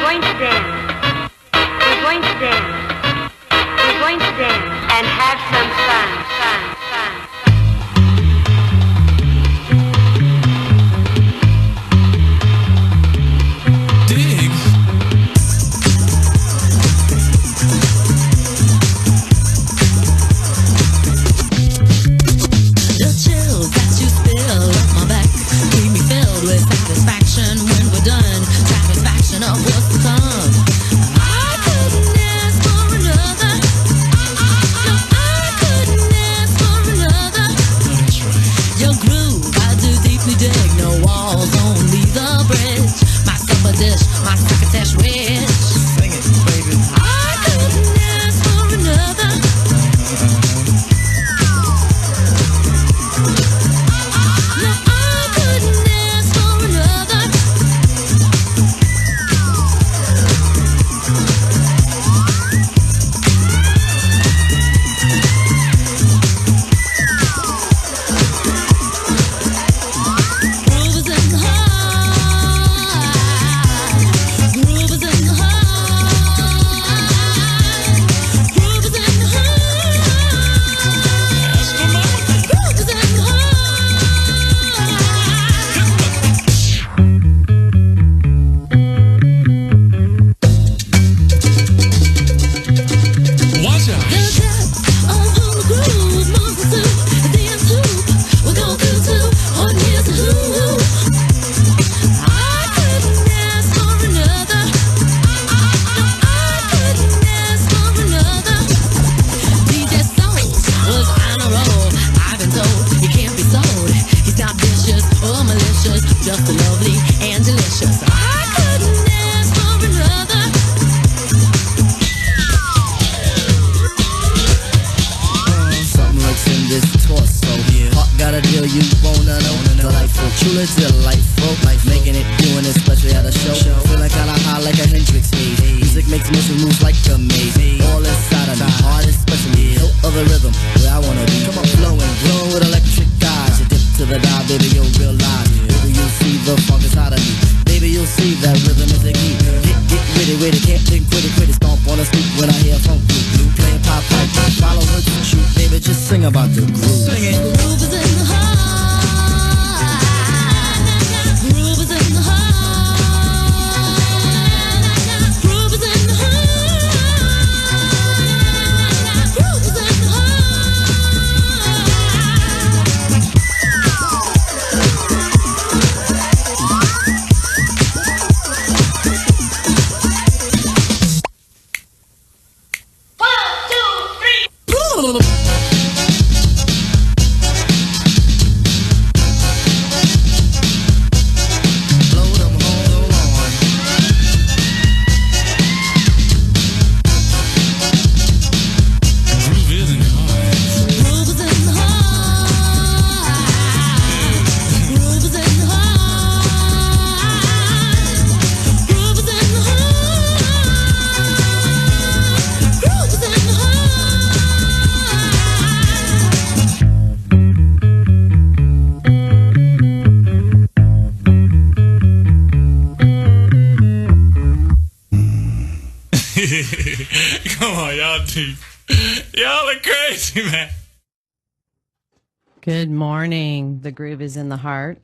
going to dance. We're going to dance. We're going to dance and have some fun. Satisfaction when we're done. Satisfaction of what's to come. I couldn't ask for another. No, I couldn't ask for another. That's right. Your groove, I do deeply dig. No walls, only the bridge. My supper dish, my crocketesh wish. Sing it, baby. I couldn't ask for another. Just lovely and delicious. I couldn't ask for another. Something lurks in this torso. Heart got a deal you wanna know. Delightful, truly delightful. Making it, doing it, especially at a show. Feeling kinda high like a Hendrix haze. Music makes motion moves like a maze. All inside of me, heart especially. No other rhythm where I wanna be. Come on, flowing, glowing with electric eyes. You dip to the dive, baby, you'll realize. You'll see the funk inside of me. Baby, you'll see that rhythm is the key. Get with it, can't think, quit it. Stomp on the street when I hear funk blue. Playing pop pipe, follow her to shoot. Baby, just sing about the groove. Sing it. The groove is in the heart. The groove is in the heart. The groove is in the heart. The groove is in the heart. Come on, y'all are crazy, man. Good morning. The groove is in the heart.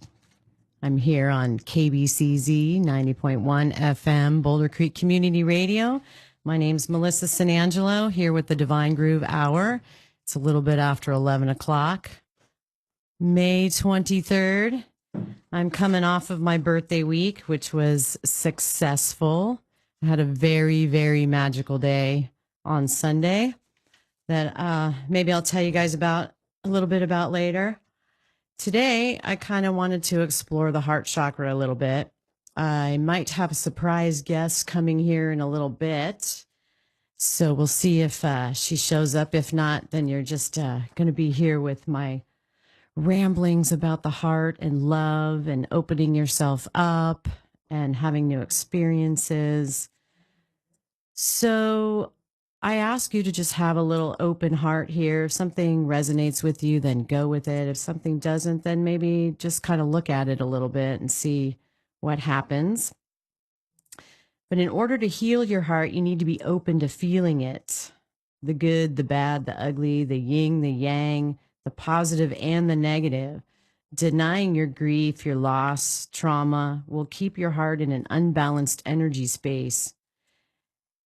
I'm here on KBCZ 90.1 FM, Boulder Creek Community Radio. My name's Melissa Sanangelo, here with the Divine Groove Hour. It's a little bit after 11 o'clock. May 23rd. I'm coming off of my birthday week, which was successful. I had a very, very magical day on Sunday that maybe I'll tell you guys about a little bit about later. Today, I kind of wanted to explore the heart chakra a little bit. I might have a surprise guest coming here in a little bit. So we'll see if she shows up. If not, then you're just going to be here with my ramblings about the heart and love and opening yourself up and having new experiences. So I ask you to just have a little open heart here. If something resonates with you, then go with it. If something doesn't, then maybe just kind of look at it a little bit and see what happens. But in order to heal your heart, you need to be open to feeling it. The good, the bad, the ugly, the yin, the yang, the positive and the negative. Denying your grief, your loss, trauma will keep your heart in an unbalanced energy space.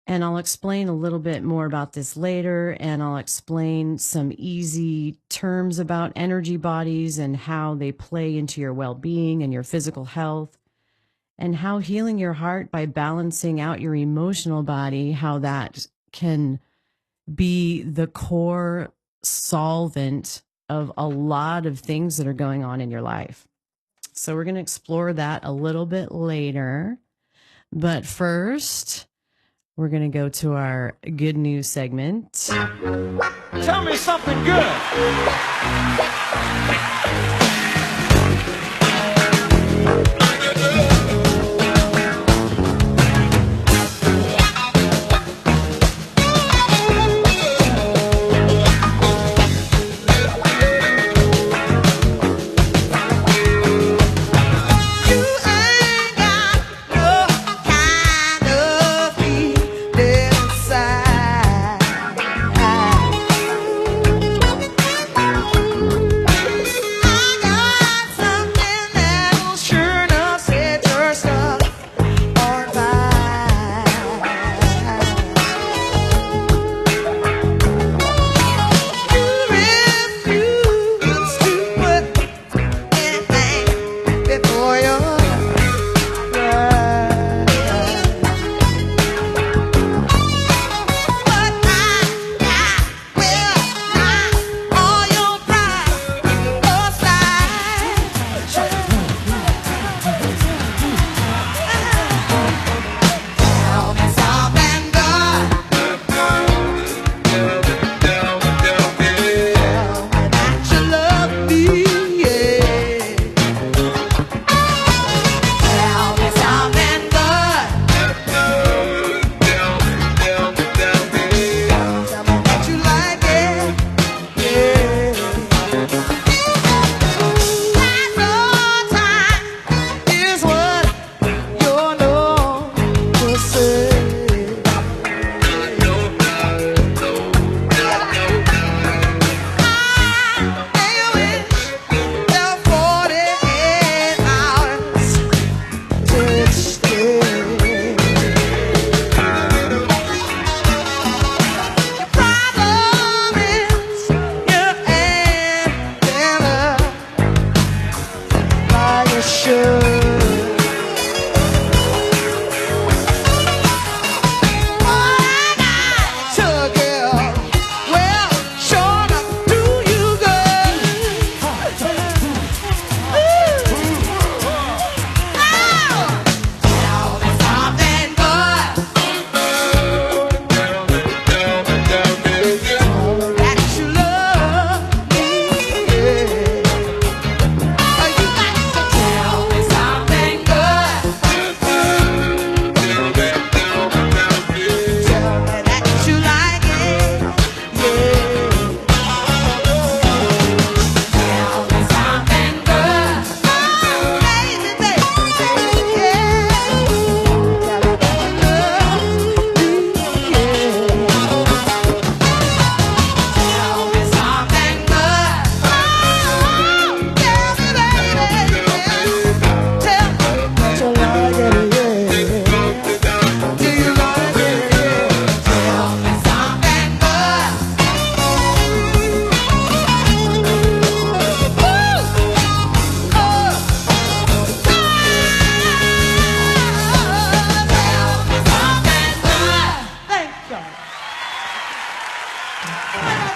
And I'll explain a little bit more about this later, and I'll explain some easy terms about energy bodies and how they play into your well-being and your physical health, and how healing your heart by balancing out your emotional body, how that can be the core solvent of a lot of things that are going on in your life. So we're going to explore that a little bit later. But first, we're going to go to our good news segment. Tell me something good.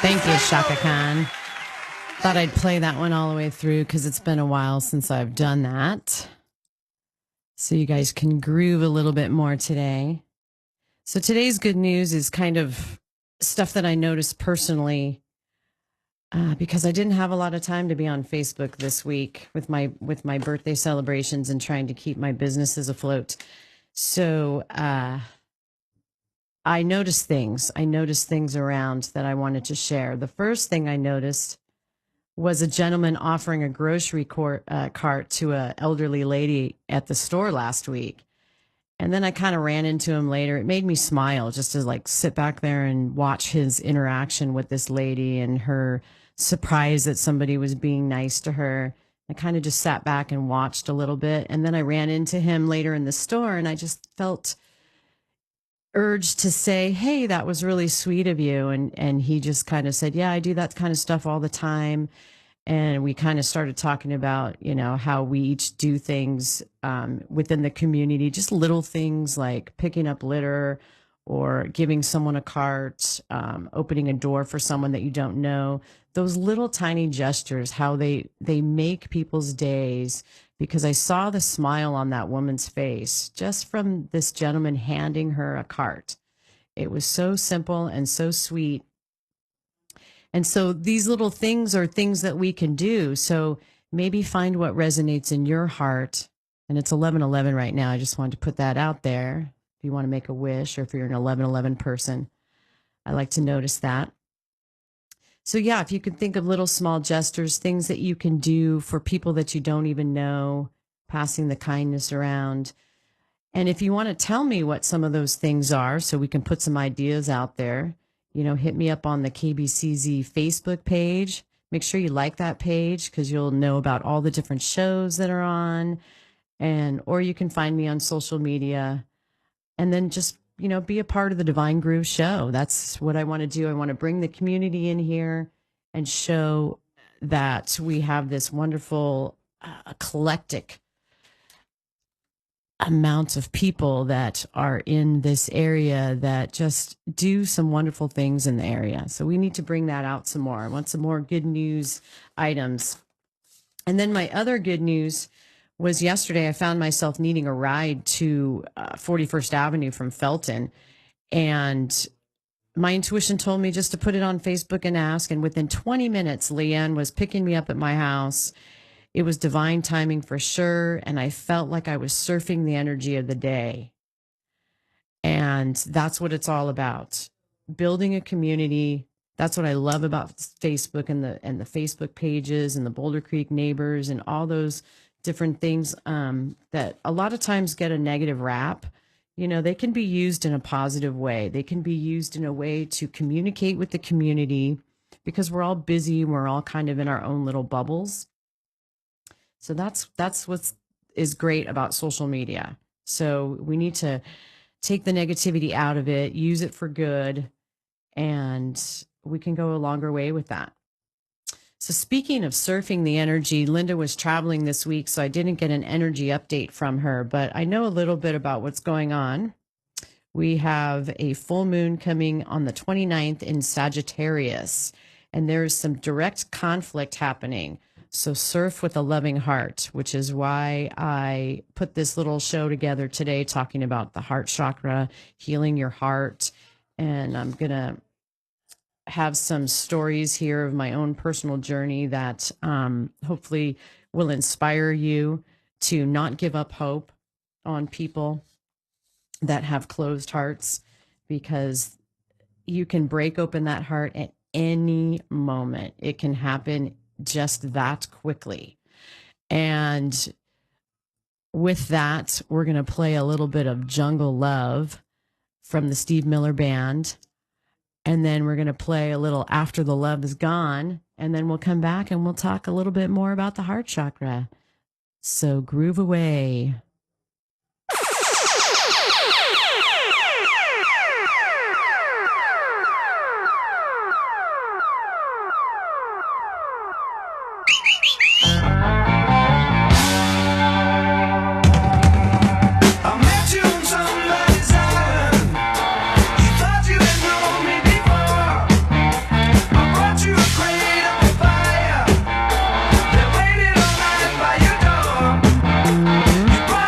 Thank you, Shaka Khan. Thought I'd play that one all the way through because it's been a while since I've done that. So you guys can groove a little bit more today. So today's good news is kind of stuff that I noticed personally because I didn't have a lot of time to be on Facebook this week with my birthday celebrations and trying to keep my businesses afloat. So I noticed things. I noticed things around that I wanted to share. The first thing I noticed was a gentleman offering a grocery cart to an elderly lady at the store last week. And then I kind of ran into him later. It made me smile just to like sit back there and watch his interaction with this lady and her surprise that somebody was being nice to her. I kind of just sat back and watched a little bit. And then I ran into him later in the store and I just felt urged to say, hey, that was really sweet of you. And he just kind of said, yeah, I do that kind of stuff all the time. And we kind of started talking about, you know, how we each do things within the community, just little things like picking up litter or giving someone a cart, opening a door for someone that you don't know. Those little tiny gestures, how they make people's days, because I saw the smile on that woman's face just from this gentleman handing her a cart. It was so simple and so sweet. And so these little things are things that we can do. So maybe find what resonates in your heart. And it's 11:11 right now. I just wanted to put that out there. If you want to make a wish or if you're an 11:11 person, I like to notice that. So yeah, if you can think of little small gestures, things that you can do for people that you don't even know, passing the kindness around. And if you want to tell me what some of those things are, so we can put some ideas out there, you know, hit me up on the KBCZ Facebook page. Make sure you like that page because you'll know about all the different shows that are on. Or you can find me on social media and then just, you know, be a part of the Divine Groove show. That's what I want to do. I want to bring the community in here and show that we have this wonderful, eclectic amount of people that are in this area that just do some wonderful things in the area. So we need to bring that out some more. I want some more good news items. And then my other good news was yesterday I found myself needing a ride to 41st Avenue from Felton. And my intuition told me just to put it on Facebook and ask. And within 20 minutes, Leanne was picking me up at my house. It was divine timing for sure. And I felt like I was surfing the energy of the day. And that's what it's all about. Building a community. That's what I love about Facebook and the Facebook pages and the Boulder Creek neighbors and all those different things that a lot of times get a negative rap. You know, they can be used in a positive way. They can be used in a way to communicate with the community because we're all busy. We're all kind of in our own little bubbles. So that's what is great about social media. So we need to take the negativity out of it, use it for good, and we can go a longer way with that. So speaking of surfing the energy, Linda was traveling this week, so I didn't get an energy update from her, but I know a little bit about what's going on. We have a full moon coming on the 29th in Sagittarius, and there's some direct conflict happening. So surf with a loving heart, which is why I put this little show together today talking about the heart chakra, healing your heart. And I'm going to have some stories here of my own personal journey that hopefully will inspire you to not give up hope on people that have closed hearts, because you can break open that heart at any moment. It can happen just that quickly. And with that, we're going to play a little bit of Jungle Love from the Steve Miller Band. And then we're going to play a little After the Love Is Gone. And then we'll come back and we'll talk a little bit more about the heart chakra. So groove away. You brought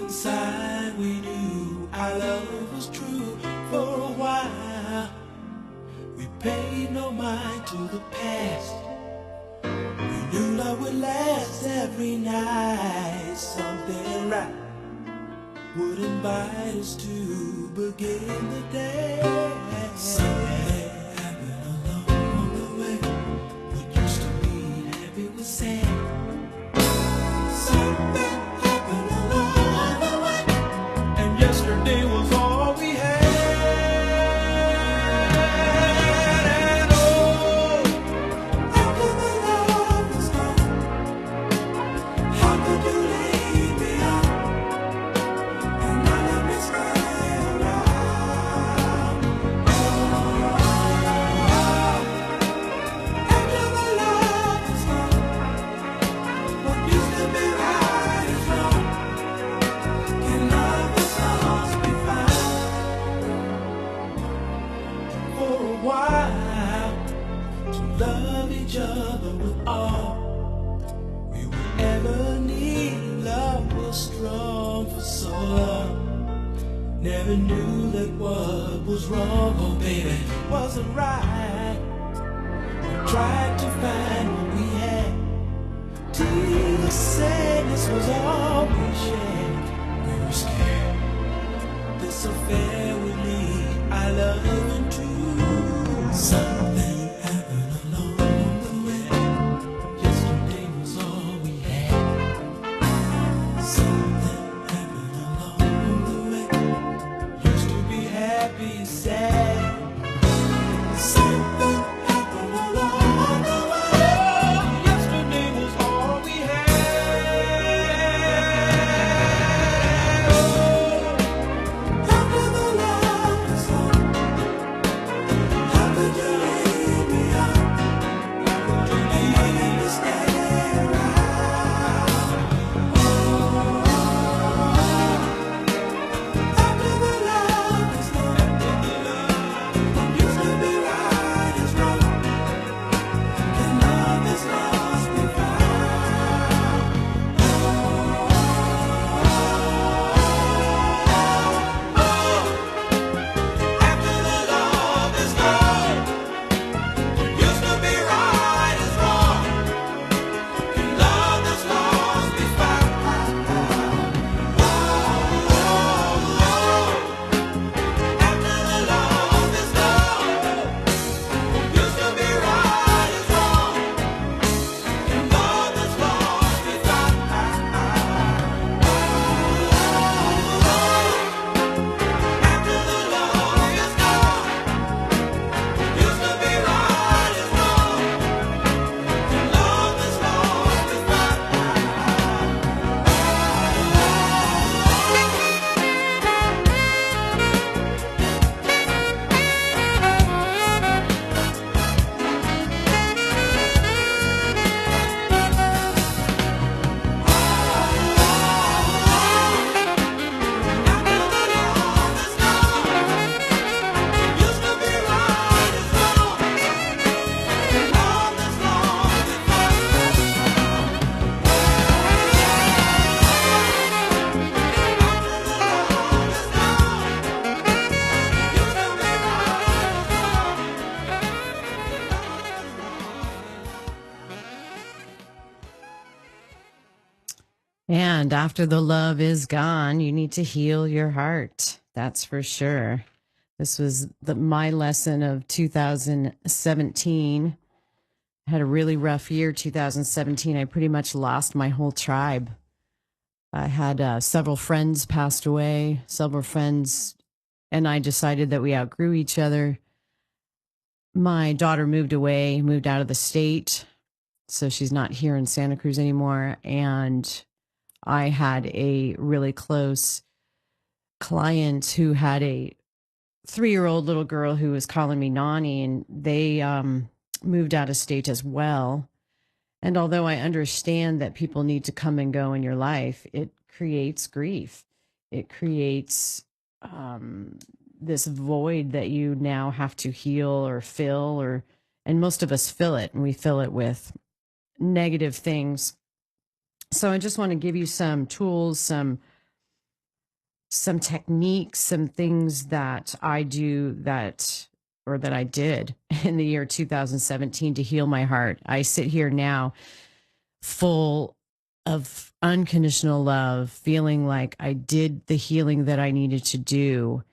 inside we knew our love was true. For a while we paid no mind to the past. We knew love would last every night. Something right would invite us to begin the day. Something happened along the way. What used to be happy was sad. Something happened along the way, and yesterday was all we had. And oh, after the love was gone, how could you leave me on? And now let me stay around. Oh, after the love was gone, what used to be right is wrong. Can love is lost be found? For a while, to love each other with all we would ever need. Love was strong for so long. Never knew that what was wrong, oh baby, wasn't right. We tried to find what we had. Till sadness was all we shared. We were scared this affair would lead our love into something happened along the way. Yesterday was all we had. Something happened along the way. Used to be happy, sad. Something happened along the way. Yesterday was all we had. Oh, after the love was gone, how could you leave me on? Could you leave me stay around? Oh, after the love was gone, what used to be right is wrong. And love is lost we found. Oh, after the love is gone, what used to be right is wrong. And love is lost we found. After the love is gone, what used to be right is wrong. And love is lost we found. After the love is gone, what used to be right is wrong. And love is lost we And after the love is gone, you need to heal your heart. That's for sure. This was my lesson of 2017. I had a really rough year, 2017. I pretty much lost my whole tribe. I had several friends passed away, several friends, and I decided that we outgrew each other. My daughter moved away, moved out of the state, so she's not here in Santa Cruz anymore. And I had a really close client who had a 3-year-old little girl who was calling me Nani, and they moved out of state as well. And although I understand that people need to come and go in your life, it creates grief. It creates this void that you now have to heal or fill, and most of us fill it, and we fill it with negative things. So I just want to give you some tools, some some techniques, some things that I do that I did in the year 2017 to heal my heart. I sit here now full of unconditional love, feeling like I did the healing that I needed to do.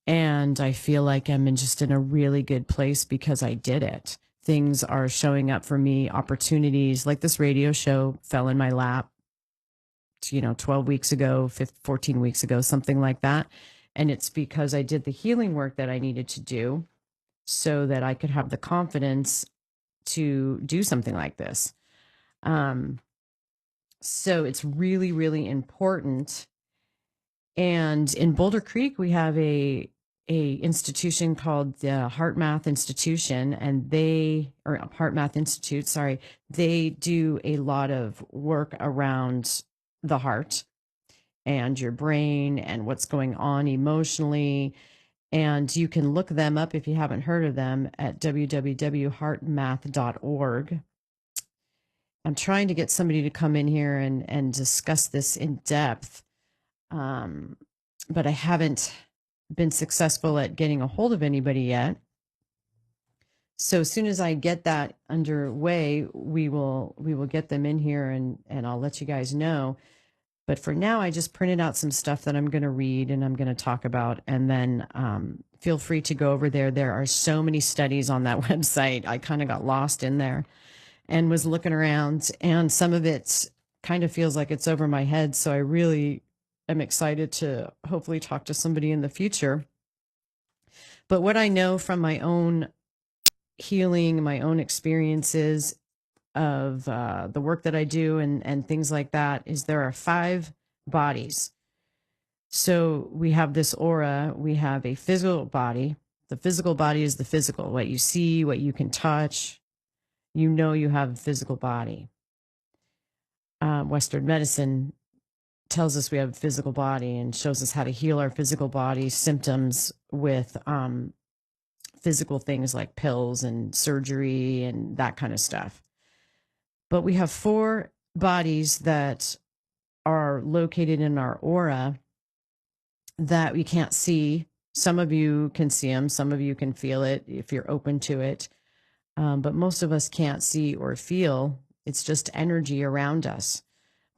And I feel like I'm in a really good place because I did it. Things are showing up for me, opportunities like this radio show fell in my lap, 12 weeks ago, 14 weeks ago, something like that. And it's because I did the healing work that I needed to do so that I could have the confidence to do something like this. So it's really, really important. And in Boulder Creek, we have a institution called the Heart Math Institution, and Heart Math Institute, sorry, they do a lot of work around the heart and your brain and what's going on emotionally. And you can look them up if you haven't heard of them at www.heartmath.org. I'm trying to get somebody to come in here and discuss this in depth. But I haven't been successful at getting a hold of anybody yet. So as soon as I get that underway, we will get them in here and I'll let you guys know. But for now, I just printed out some stuff that I'm going to read and I'm going to talk about. And then feel free to go over there. There are so many studies on that website. I kind of got lost in there and was looking around, and some of it kind of feels like it's over my head. So I really am excited to hopefully talk to somebody in the future. But what I know from my own healing, my own experiences of the work that I do and things like that is there are 5 bodies. So we have this aura, we have a physical body. The physical body is the physical, what you see, what you can touch. You have a physical body. Western medicine tells us we have a physical body and shows us how to heal our physical body symptoms with physical things like pills and surgery and that kind of stuff. But we have 4 bodies that are located in our aura that we can't see. Some of you can see them. Some of you can feel it if you're open to it. But most of us can't see or feel. It's just energy around us.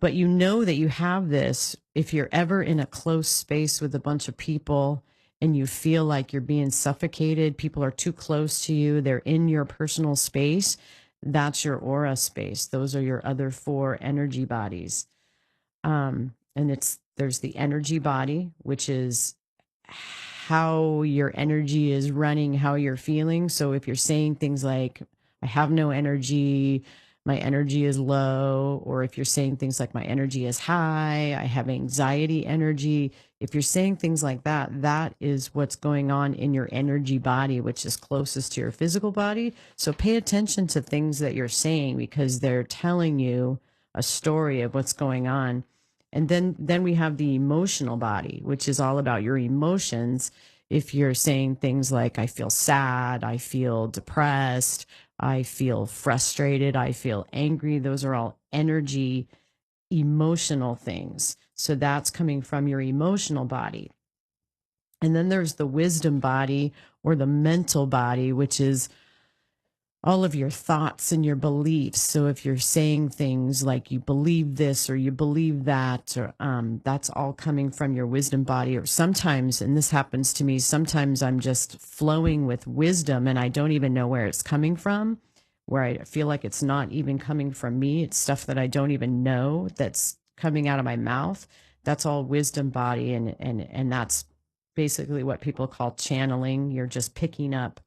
But you know that you have this if you're ever in a close space with a bunch of people and you feel like you're being suffocated, people are too close to you, they're in your personal space, that's your aura space. Those are your other 4 energy bodies. And there's the energy body, which is how your energy is running, how you're feeling. So if you're saying things like, I have no energy, my energy is low, or if you're saying things like my energy is high, I have anxiety energy. If you're saying things like that, that is what's going on in your energy body, which is closest to your physical body. So pay attention to things that you're saying because they're telling you a story of what's going on. And then we have the emotional body, which is all about your emotions. If you're saying things like, I feel sad, I feel depressed, I feel frustrated, I feel angry, those are all energy, emotional things. So that's coming from your emotional body. And then there's the wisdom body or the mental body, which is all of your thoughts and your beliefs. So if you're saying things like you believe this or you believe that, or that's all coming from your wisdom body. Or sometimes, and this happens to me, sometimes I'm just flowing with wisdom and I don't even know where it's coming from, where I feel like it's not even coming from me. It's stuff that I don't even know that's coming out of my mouth. That's all wisdom body. And that's basically what people call channeling. You're just picking up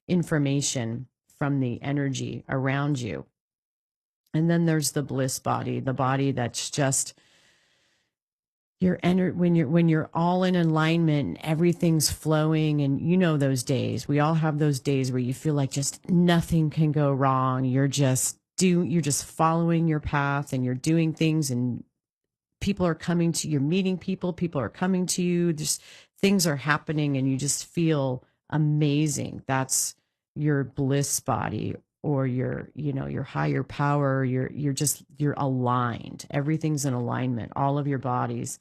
information from the energy around you. And then there's the bliss body, the body that's just your when you're all in alignment and everything's flowing. And you know those days, we all have those days where you feel like just nothing can go wrong. You're just following your path and you're doing things and people are coming to you, you're meeting people are coming to you, just things are happening and you just feel amazing. That's your bliss body or your higher power. You're aligned. Everything's in alignment, all of your bodies.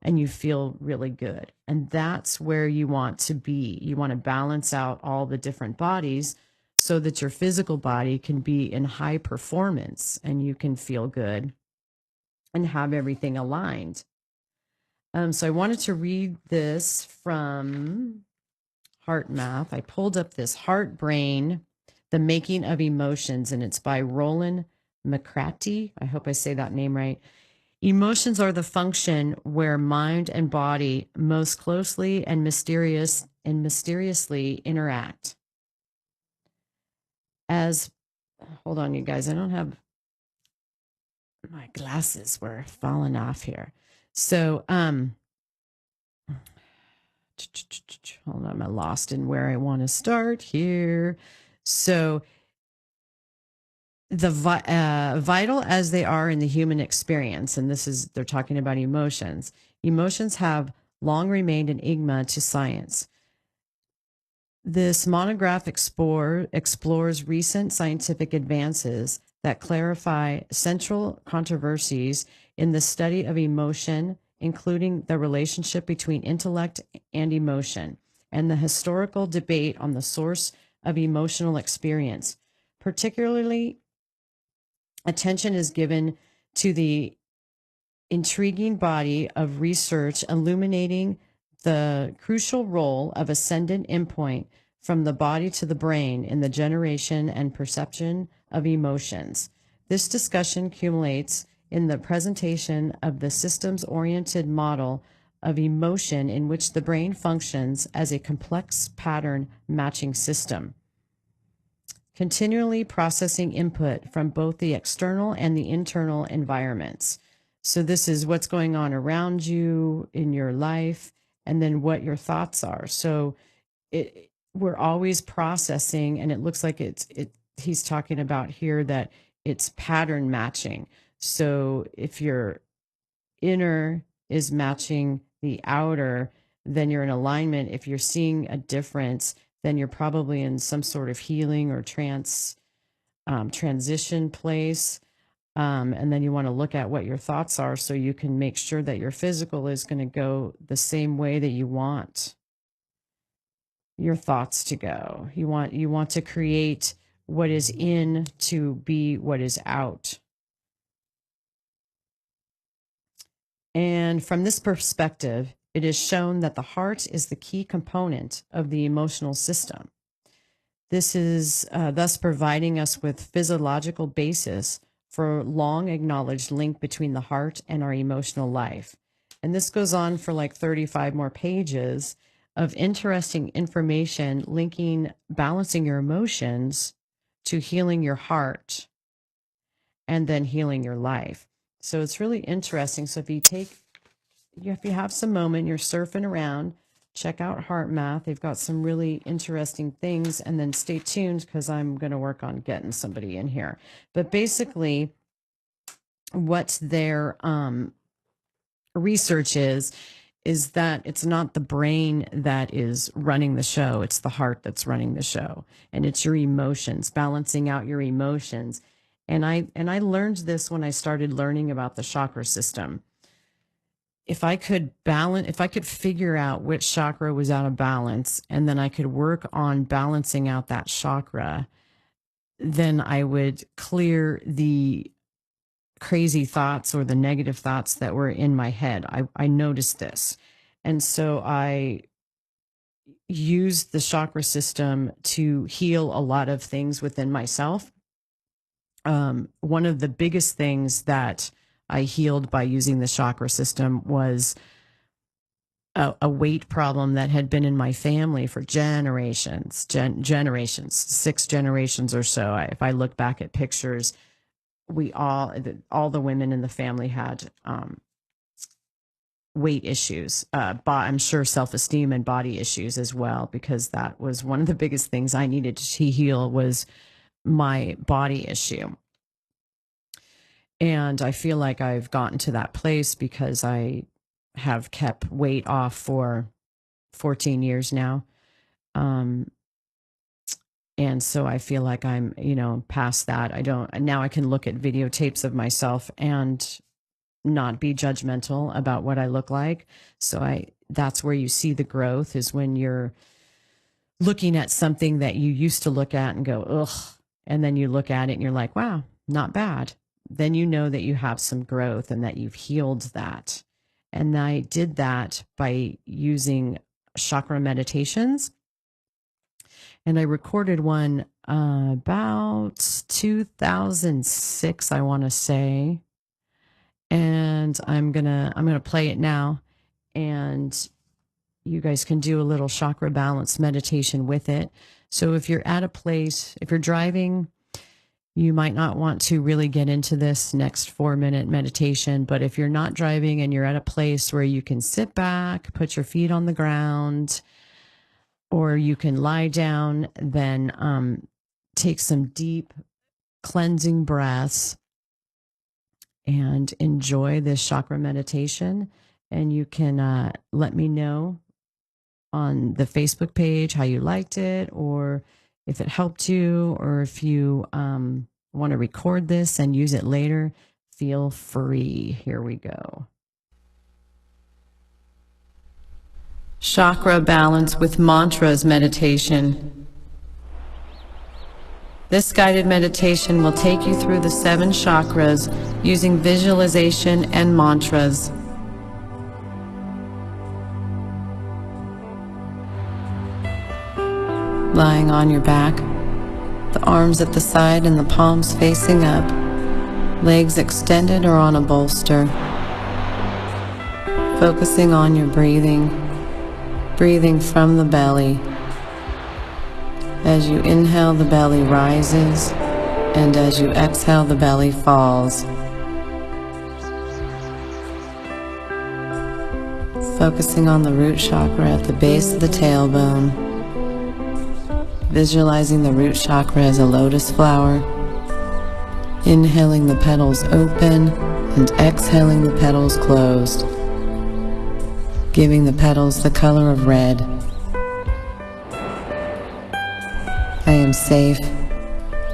and you feel really good. And that's where you want to be. You want to balance out all the different bodies so that your physical body can be in high performance and you can feel good and have everything aligned. So I wanted to read this from Heart Math. I pulled up this Heart Brain, The Making of Emotions, and it's by Roland McCratty. I hope I say that name right. Emotions are the function where mind and body most closely and mysteriously interact. Hold on, you guys, I don't have, my glasses were falling off here. So, hold on, I'm lost in where I want to start here. So, the vital as they are in the human experience, and they're talking about emotions. Emotions have long remained an enigma to science. This monograph explores recent scientific advances that clarify central controversies in the study of emotion, including the relationship between intellect and emotion, and the historical debate on the source of emotional experience. Particularly, attention is given to the intriguing body of research illuminating the crucial role of ascendant endpoint from the body to the brain in the generation and perception of emotions. This discussion culminates in the presentation of the systems-oriented model of emotion in which the brain functions as a complex pattern matching system, continually processing input from both the external and the internal environments. So this is what's going on around you in your life, and then what your thoughts are. So we're always processing, and it looks like he's talking about here that it's pattern matching. So if your inner is matching the outer, then you're in alignment. If you're seeing a difference, then you're probably in some sort of healing or transition place. And then you want to look at what your thoughts are so you can make sure that your physical is going to go the same way that you want your thoughts to go. You want to create what is in to be what is out. And from this perspective, it is shown that the heart is the key component of the emotional system. This is thus providing us with physiological basis for long acknowledged link between the heart and our emotional life. And this goes on for like 35 more pages of interesting information linking balancing your emotions to healing your heart and then healing your life. So it's really interesting. So if you have some moment, you're surfing around, check out Heart Math. They've got some really interesting things, and then stay tuned because I'm going to work on getting somebody in here. But basically, what their research is that it's not the brain that is running the show. It's the heart that's running the show, and it's your emotions, balancing out your emotions. And I learned this when I started learning about the chakra system. If I could figure out which chakra was out of balance, and then I could work on balancing out that chakra, then I would clear the crazy thoughts or the negative thoughts that were in my head. I noticed this. And so I used the chakra system to heal a lot of things within myself. One of the biggest things that I healed by using the chakra system was a weight problem that had been in my family for generations, 6 generations or so. If I look back at pictures, all the women in the family had weight issues, I'm sure self-esteem and body issues as well, because that was one of the biggest things I needed to heal was my body issue. And I feel like I've gotten to that place because I have kept weight off for 14 years now. And so I feel like I'm, past that. Now I can look at videotapes of myself and not be judgmental about what I look like. So that's where you see the growth, is when you're looking at something that you used to look at and go, ugh. And then you look at it and you're like, wow, not bad. Then you know that you have some growth and that you've healed that. And I did that by using chakra meditations. And I recorded one about 2006, I want to say. And I'm gonna play it now, and you guys can do a little chakra balance meditation with it. So if you're at a place, if you're driving, you might not want to really get into this next 4-minute meditation. But if you're not driving and you're at a place where you can sit back, put your feet on the ground, or you can lie down, then take some deep cleansing breaths and enjoy this chakra meditation. And you can let me know on the Facebook page how you liked it, or if it helped you, or if you want to record this and use it later, feel free. Here we go. Chakra balance with mantras meditation. This guided meditation will take you through the 7 chakras using visualization and mantras. Lying on your back, the arms at the side and the palms facing up, legs extended or on a bolster. Focusing on your breathing, breathing from the belly. As you inhale, the belly rises, and as you exhale, the belly falls. Focusing on the root chakra at the base of the tailbone. Visualizing the root chakra as a lotus flower. Inhaling, the petals open, and exhaling, the petals closed. Giving the petals the color of red. I am safe.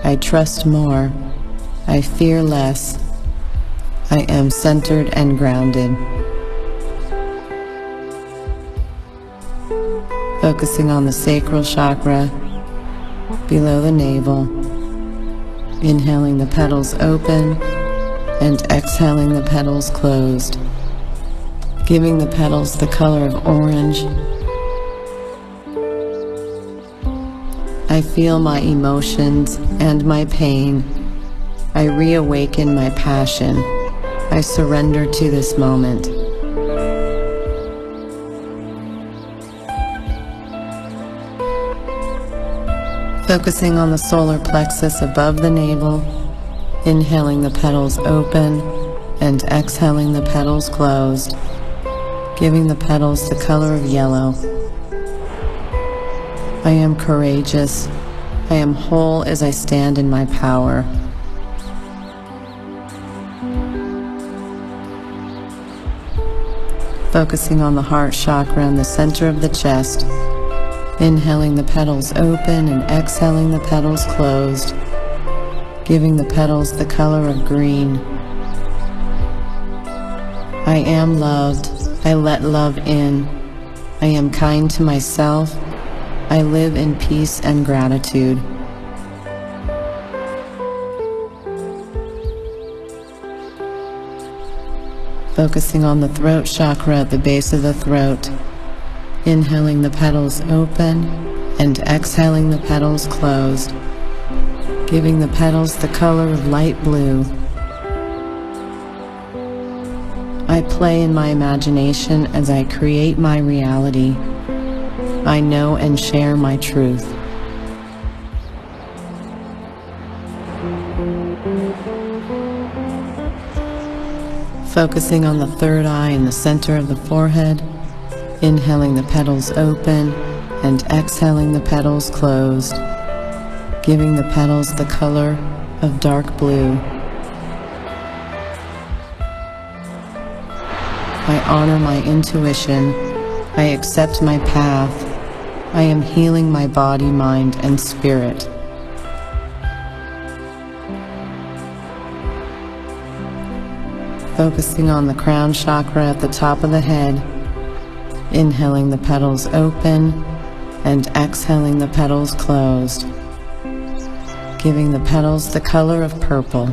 I trust more. I fear less. I am centered and grounded. Focusing on the sacral chakra below the navel. Inhaling, the petals open, and exhaling, the petals closed. Giving the petals the color of orange. I feel my emotions and my pain. I reawaken my passion. I surrender to this moment. Focusing on the solar plexus above the navel, inhaling, the petals open, and exhaling, the petals closed, giving the petals the color of yellow. I am courageous. I am whole as I stand in my power. Focusing on the heart chakra in the center of the chest, inhaling, the petals open, and exhaling, the petals closed, giving the petals the color of green. I am loved. I let love in. I am kind to myself. I live in peace and gratitude. Focusing on the throat chakra at the base of the throat, inhaling, the petals open, and exhaling, the petals closed, giving the petals the color of light blue. I play in my imagination as I create my reality. I know and share my truth. Focusing on the third eye in the center of the forehead, inhaling, the petals open, and exhaling, the petals closed, giving the petals the color of dark blue. I honor my intuition. I accept my path. I am healing my body, mind, and spirit. focusing on the crown chakra at the top of the head, inhaling the petals open and exhaling the petals closed, giving the petals the color of purple.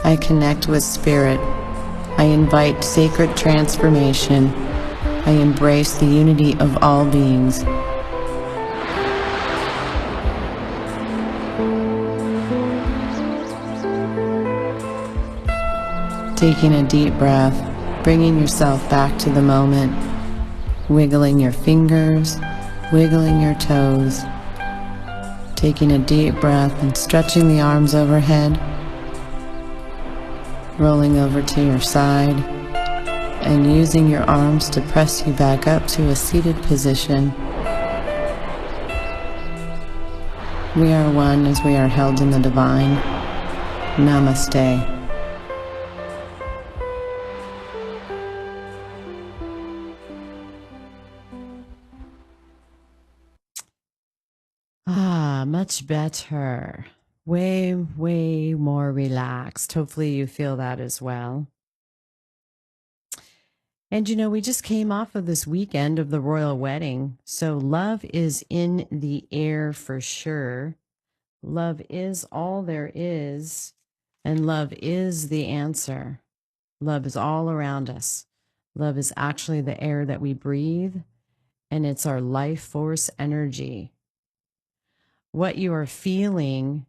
I connect with spirit. I invite sacred transformation. I embrace the unity of all beings. Taking a deep breath, bringing yourself back to the moment, wiggling your fingers, wiggling your toes, taking a deep breath and stretching the arms overhead, rolling over to your side, and using your arms to press you back up to a seated position. We are one as we are held in the divine. Namaste. Much better. Way, way more relaxed. Hopefully you feel that as well. And you know, we just came off of this weekend of the royal wedding. So love is in the air for sure. Love is all there is. And love is the answer. Love is all around us. Love is actually the air that we breathe. And it's our life force energy. What you are feeling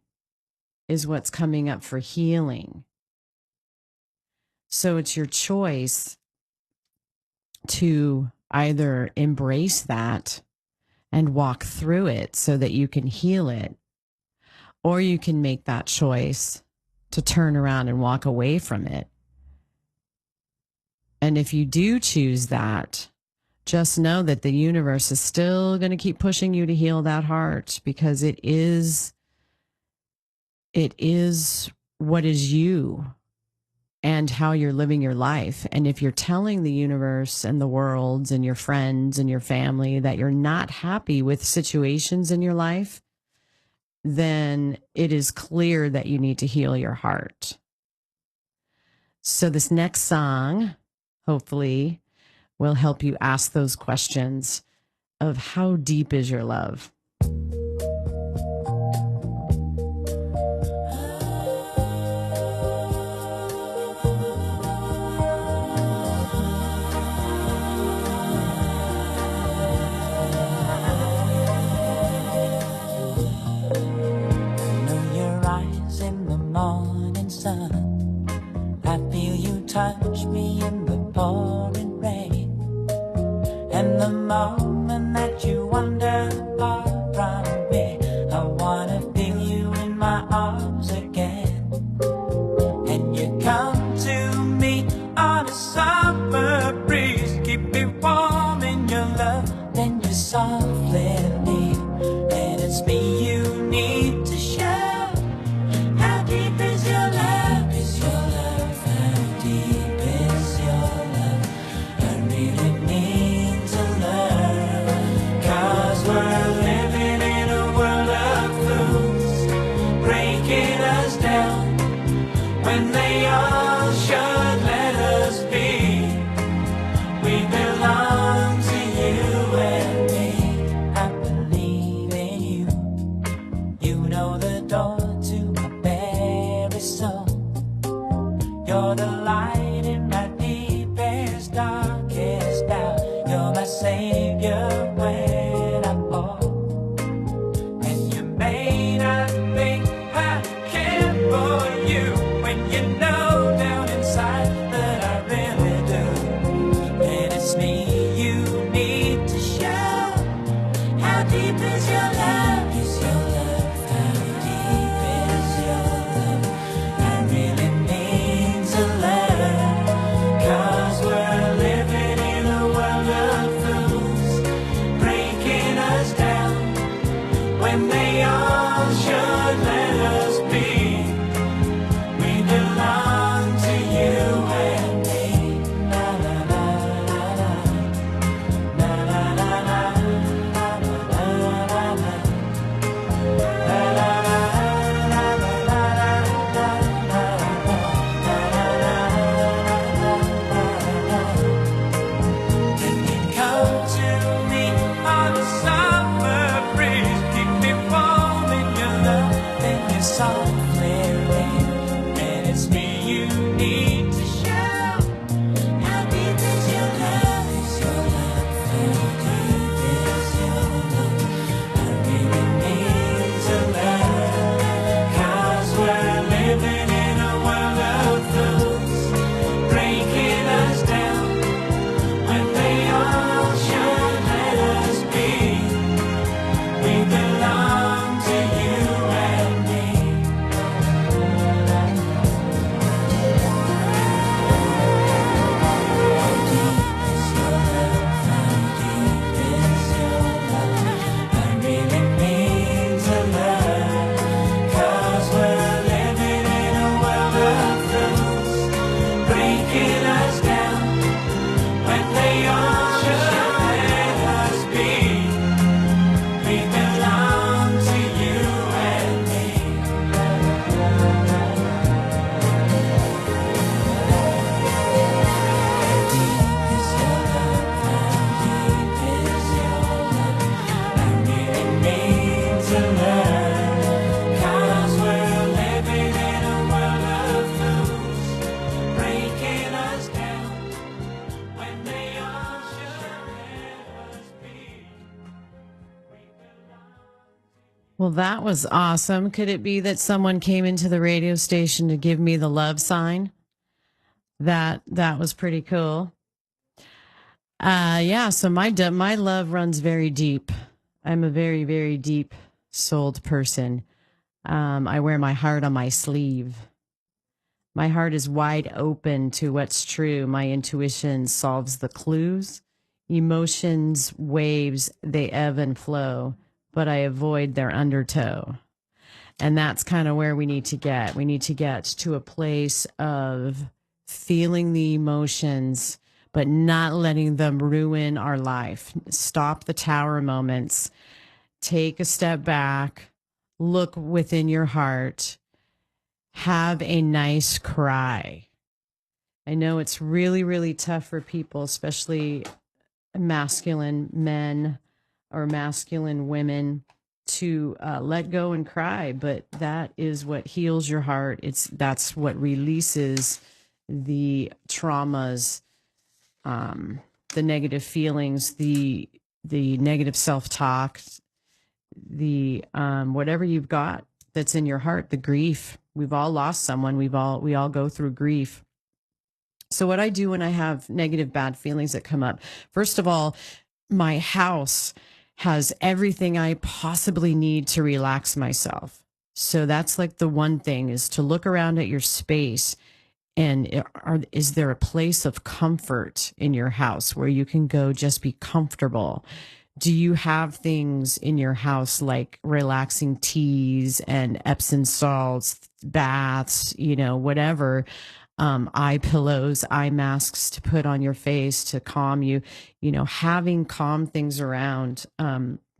is what's coming up for healing. So it's your choice to either embrace that and walk through it so that you can heal it, or you can make that choice to turn around and walk away from it. And if you do choose that, just know that the universe is still going to keep pushing you to heal that heart, because it is what is you and how you're living your life. And if you're telling the universe and the world and your friends and your family that you're not happy with situations in your life, then it is clear that you need to heal your heart. So this next song, hopefully, will help you ask those questions of how deep is your love? Touch me in the pouring rain, and the moment that you wander apart from me, I wanna feel you in my arms again. And you come to me on a summer breeze, keep me warm in your love, then you softly leave, and it's me you need to show. How deep is your love? Is your love? How deep is your love? I really need to learn, 'cause we're living in a world of fools, breaking us down when they all should let us be. We belong to you and me. I believe in you. You know the door to my very soul. You're the light in my deepest, darkest doubt. You're my savior when I fall. And you may not think I care for you, when you know down inside that I really do. And it's me you need to show. How deep is your love? Is your love? How deep is your love? I really need to learn, 'cause we're living in a world of fools, breaking us down when they all should let us be. We belong to you and me. Na na na na na. Na na na na. Na na na na. Na na na na na na. softly ring, and it's me you need to show. How deep is your love? Is your love? How deep is your love? I really need to learn, 'cause we're living in a world of fools, breaking us down when they all should let us be. We belong to you and me. How deep is your love? How deep is your love? I really need to learn, 'cause we're living in a world of fools, breaking us down when they all should let us be. We belong to you and me. How deep is your love? How deep is your love? I really need to learn, 'cause we're living in a world of fools, breaking us down when they all should let us be. Well, that was awesome. Could it be that someone came into the radio station to give me the love sign? That was pretty cool. Yeah, so my love runs very deep. I'm a very, very deep souled person. I wear my heart on my sleeve. My heart is wide open to what's true. My intuition solves the clues. Emotions, waves, they ebb and flow, but I avoid their undertow. And that's kind of where we need to get. We need to get to a place of feeling the emotions, but not letting them ruin our life. Stop the tower moments. Take a step back. Look within your heart. Have a nice cry. I know it's really, really tough for people, especially masculine men or masculine women, to let go and cry, but that is what heals your heart. That's what releases the traumas, the negative feelings, the negative self-talk, the whatever you've got that's in your heart, the grief. We've all lost someone. We all go through grief. So what I do when I have negative, bad feelings that come up, first of all, my house has everything I possibly need to relax myself. So that's like the one thing, is to look around at your space, and is there a place of comfort in your house where you can go just be comfortable? Do you have things in your house like relaxing teas and Epsom salts, baths, whatever, eye pillows, eye masks to put on your face to calm you, having calm things around.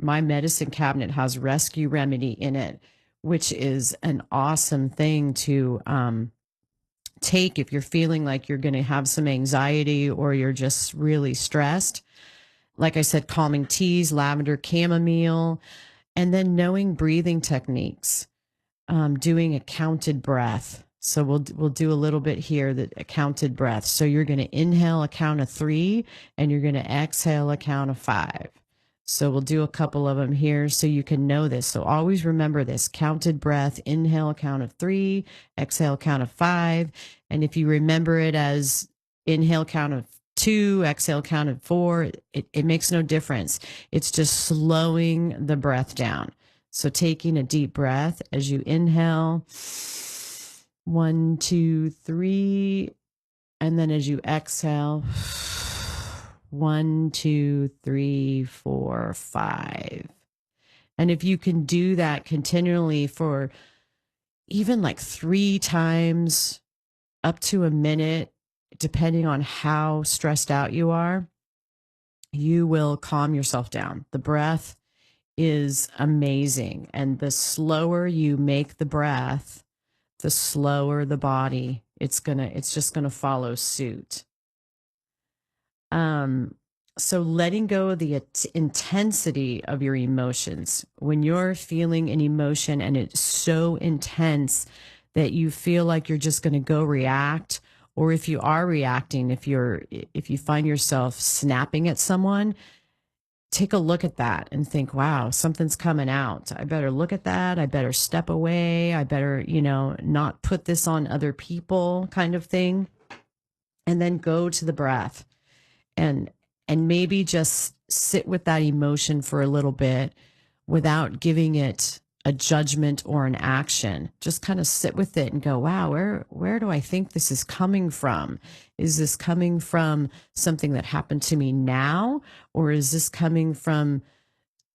My medicine cabinet has Rescue Remedy in it, which is an awesome thing to take if you're feeling like you're going to have some anxiety or you're just really stressed. Like I said, calming teas, lavender, chamomile, and then knowing breathing techniques, doing a counted breath. So we'll do a little bit here, a counted breath. So you're going to inhale a count of 3 and you're going to exhale a count of 5. So we'll do a couple of them here so you can know this. So always remember this: counted breath, inhale count of 3, exhale count of 5. And if you remember it as inhale count of 2, exhale count of 4, it makes no difference. It's just slowing the breath down. So taking a deep breath as you inhale, 1, 2, 3, and then as you exhale, 1, 2, 3, 4, 5. And if you can do that continually for even like 3 times, up to a minute, depending on how stressed out you are, you will calm yourself down. The breath is amazing. And the slower you make the breath, the slower the body, it's just gonna follow suit. So letting go of the intensity of your emotions. When you're feeling an emotion and it's so intense that you feel like you're just going to go react, or if you are reacting, if you find yourself snapping at someone, take a look at that and think, wow, something's coming out. I better look at that. I better step away. I better, not put this on other people, kind of thing. And then go to the breath and maybe just sit with that emotion for a little bit without giving it a judgment or an action. Just kind of sit with it and go, wow, where do I think this is coming from? Is this coming from something that happened to me now? Or is this coming from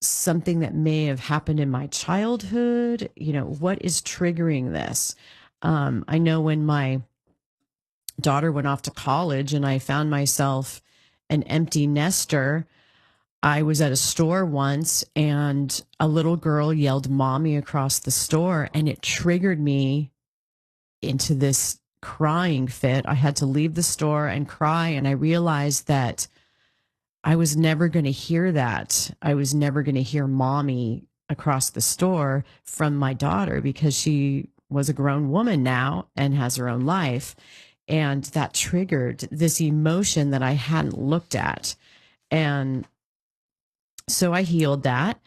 something that may have happened in my childhood? What is triggering this? I know when my daughter went off to college and I found myself an empty nester, I was at a store once and a little girl yelled mommy across the store, and it triggered me into this crying fit. I had to leave the store and cry, and I realized that I was never going to hear that. I was never going to hear mommy across the store from my daughter because she was a grown woman now and has her own life. And that triggered this emotion that I hadn't looked at. And so I healed that,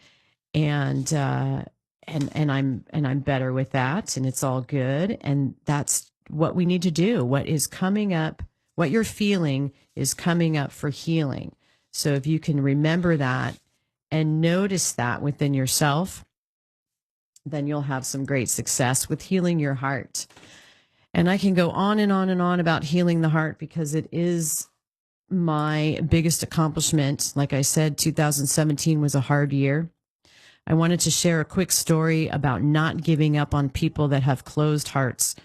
and I'm better with that, and it's all good. And that's what we need to do. What is coming up, what you're feeling is coming up for healing. So if you can remember that and notice that within yourself, then you'll have some great success with healing your heart. And I can go on and on and on about healing the heart because it is my biggest accomplishment. Like I said, 2017 was a hard year. I wanted to share a quick story about not giving up on people that have closed hearts.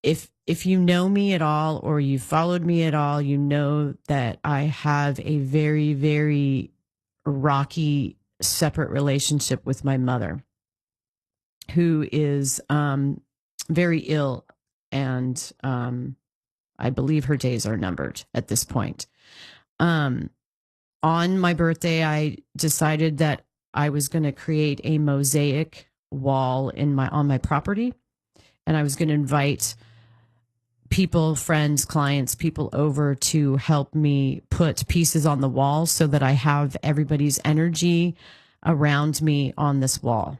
If you know me at all or you followed me at all, you know that I have a very, very rocky, separate relationship with my mother, who is very ill, and I believe her days are numbered at this point. On my birthday, I decided that I was going to create a mosaic wall on my property, and I was going to invite people, friends, clients, people over to help me put pieces on the wall so that I have everybody's energy around me on this wall.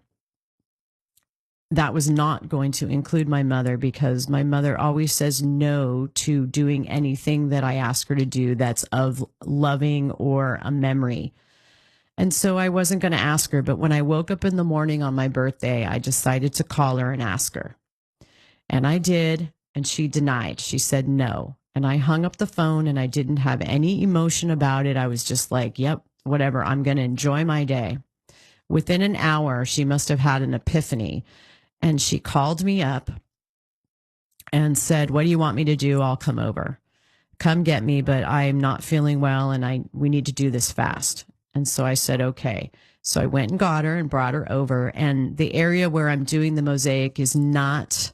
That was not going to include my mother because my mother always says no to doing anything that I ask her to do that's of loving or a memory. And so I wasn't going to ask her, but when I woke up in the morning on my birthday, I decided to call her and ask her. And I did, and she denied. She said no. And I hung up the phone, and I didn't have any emotion about it. I was just like, yep, whatever, I'm going to enjoy my day. Within an hour, she must have had an epiphany. And she called me up and said, what do you want me to do? I'll come over. Come get me, but I'm not feeling well, and we need to do this fast. And so I said, okay. So I went and got her and brought her over. And the area where I'm doing the mosaic is not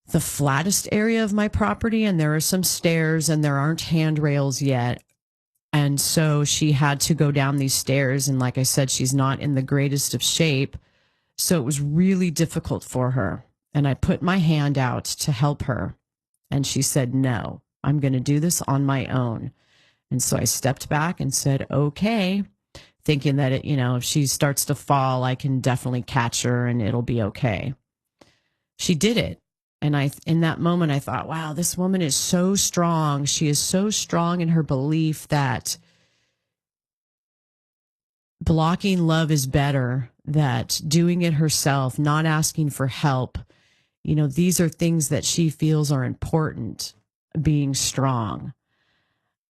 the flattest area of my property. And there are some stairs and there aren't handrails yet. And so she had to go down these stairs. And like I said, she's not in the greatest of shape. So it was really difficult for her. And I put my hand out to help her. And she said, no, I'm going to do this on my own. And so I stepped back and said, okay, thinking that if she starts to fall, I can definitely catch her and it'll be okay. She did it. And in that moment, I thought, wow, this woman is so strong. She is so strong in her belief that blocking love is better, that doing it herself, not asking for help, these are things that she feels are important, being strong.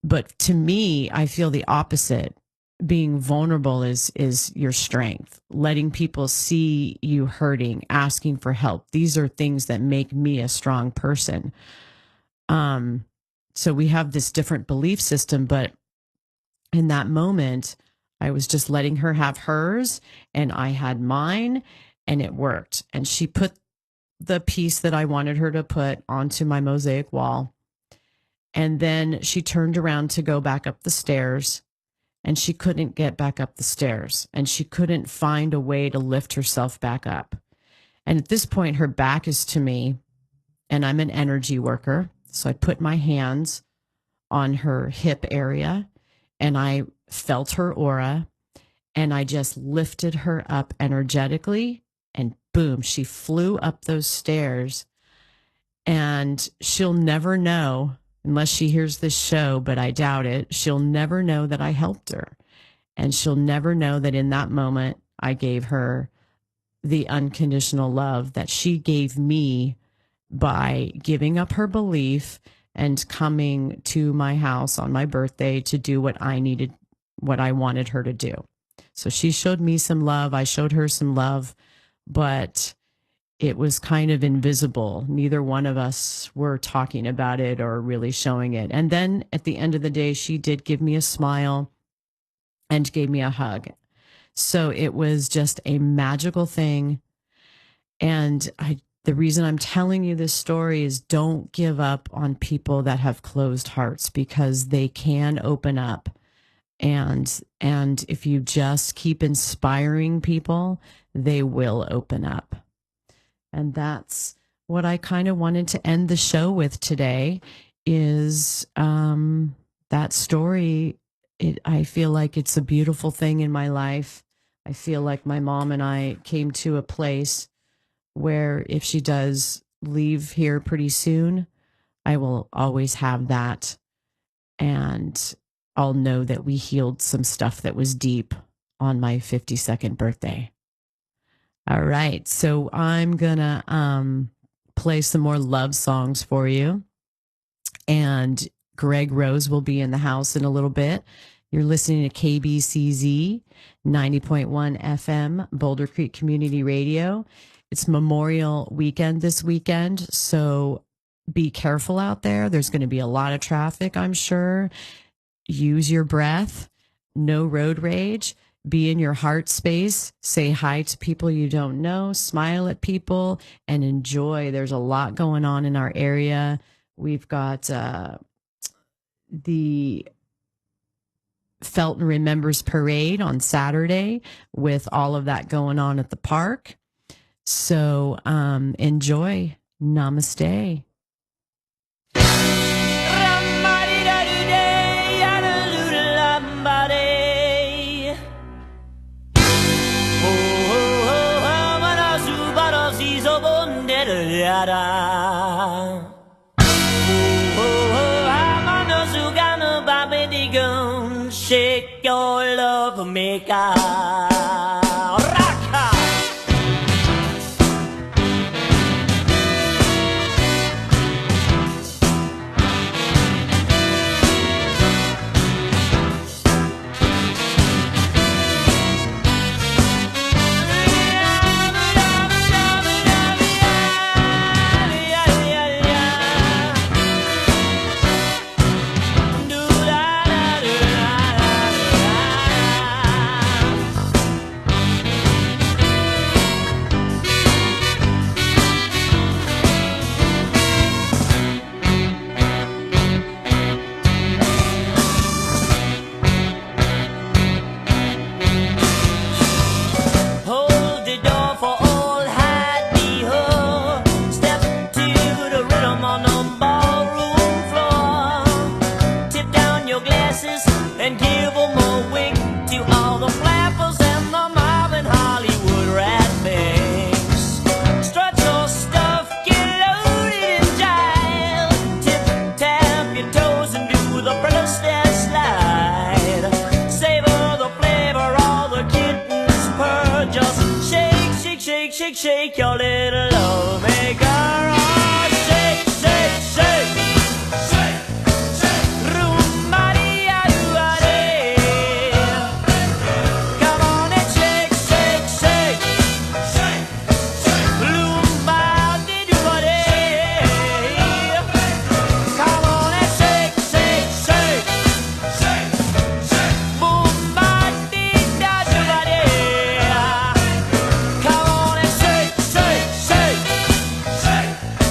But to me, I feel the opposite. Being vulnerable is your strength. Letting people see you hurting, asking for help. These are things that make me a strong person. So we have this different belief system, but in that moment, I was just letting her have hers and I had mine, and it worked. And she put the piece that I wanted her to put onto my mosaic wall. And then she turned around to go back up the stairs, and she couldn't get back up the stairs, and she couldn't find a way to lift herself back up. And at this point, her back is to me, and I'm an energy worker. So I put my hands on her hip area, and I felt her aura, and I just lifted her up energetically, and boom, she flew up those stairs. And she'll never know, unless she hears this show, but I doubt it, she'll never know that I helped her. And she'll never know that in that moment, I gave her the unconditional love that she gave me by giving up her belief and coming to my house on my birthday to do what I needed, what I wanted her to do. So she showed me some love. I showed her some love, but it was kind of invisible. Neither one of us were talking about it or really showing it. And then at the end of the day, she did give me a smile and gave me a hug. So it was just a magical thing. And the reason I'm telling you this story is don't give up on people that have closed hearts, because they can open up. And if you just keep inspiring people, they will open up. And that's what I kind of wanted to end the show with today is that story. I feel like it's a beautiful thing in my life. I feel like my mom and I came to a place where if she does leave here pretty soon, I will always have that. And I'll know that we healed some stuff that was deep on my 52nd birthday. All right. So I'm going to play some more love songs for you. And Greg Rose will be in the house in a little bit. You're listening to KBCZ 90.1 FM, Boulder Creek Community Radio. It's Memorial Weekend this weekend, so be careful out there. There's going to be a lot of traffic, I'm sure. Use your breath. No road rage. Be in your heart space. Say hi to people you don't know. Smile at people and enjoy. There's a lot going on in our area. We've got the Felton Remembers Parade on Saturday with all of that going on at the park. So enjoy. Namaste. Shake your love maker. Shake your little love maker. Oh, shake, shake, shake. Shake, shake. Rumba-dee-ah-doo-ah-dee. Come on and shake, shake, shake. Shake, shake. Rumba-dee-doo-ah-dee. Come on and shake, shake, shake. Shake, shake. Boom-ba-dee-da-doo-ah-dee. Come on and shake, shake, shake, shake.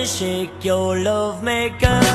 shake your love maker.